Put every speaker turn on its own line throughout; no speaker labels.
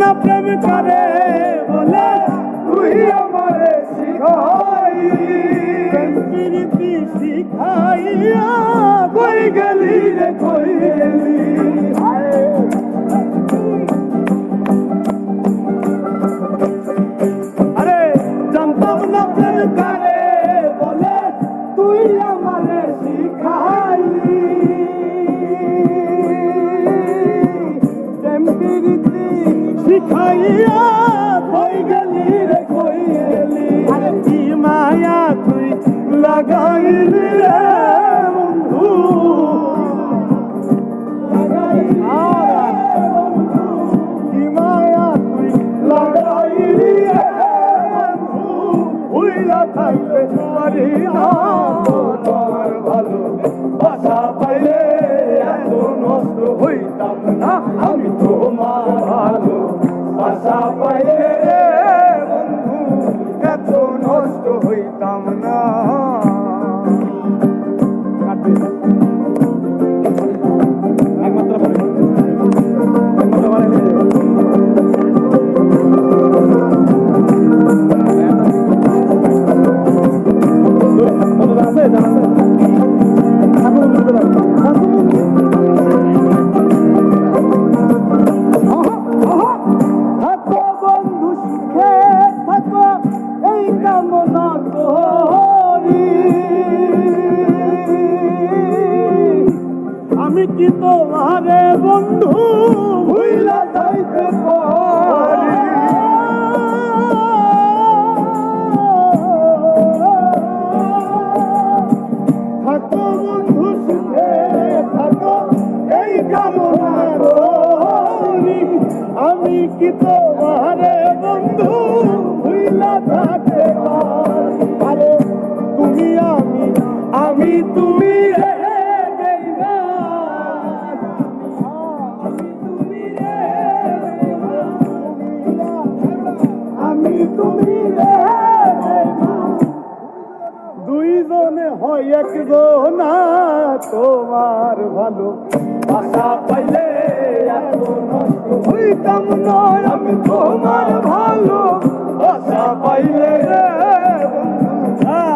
না প্রেম করে বলে তুই আমারে শিখাইলি প্রেম প্রীতি শিখাইয়া কই গেলি রে কই গেলি আরে জানতাম না প্রেম করে বলে তুই আমারে শিখাইলি প্রেম প্রীতি শিখাইয়া কই গেলি রে কই গেলি আরে কি মায়া তুই লাগাইলি রে বন্ধু কি মায়া তুই লাগাইলি রে বন্ধু ভুইলা থাকতে পারি না তোমার ভালো বাসা পাইলে এত নষ্ট হইতাম না আমি তোমার ভালো বাসা পাইলে বন্ধু এত নষ্ট হইতাম না আমি কি তোমারে বন্ধু ভুইলা যাইতে পারি থাকো বন্ধু সুখে থাকো এই কামনা করি আমি কি তোমারে বন্ধু ভুইলা যাইতে পারি আরে তুমি আমি তুমি দুইজনে হয় একজন তোমার ভালো বাসা পাইলে এত নষ্ট হইতাম নয় আমি তোমার ভালো বাসা পাইলে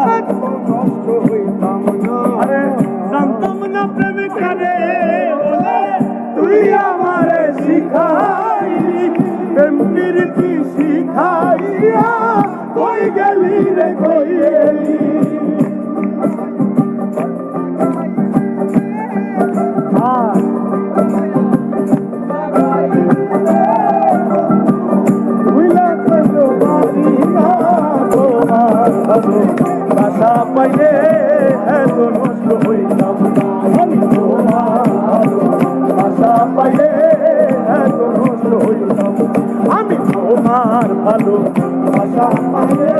এত নষ্ট হইতাম না আরে জানতাম না প্রেম করে বলে তুই আমারে শিখাইলি প্রেম প্রীতি শিখাইয়া কই গেলি রে কই গেলি বাসা পাইলে এত নষ্ট হইতাম না আমি তোমার বাসা পাইলে এত নষ্ট হইতাম আমি তোমার ভালো বাসা পাইলে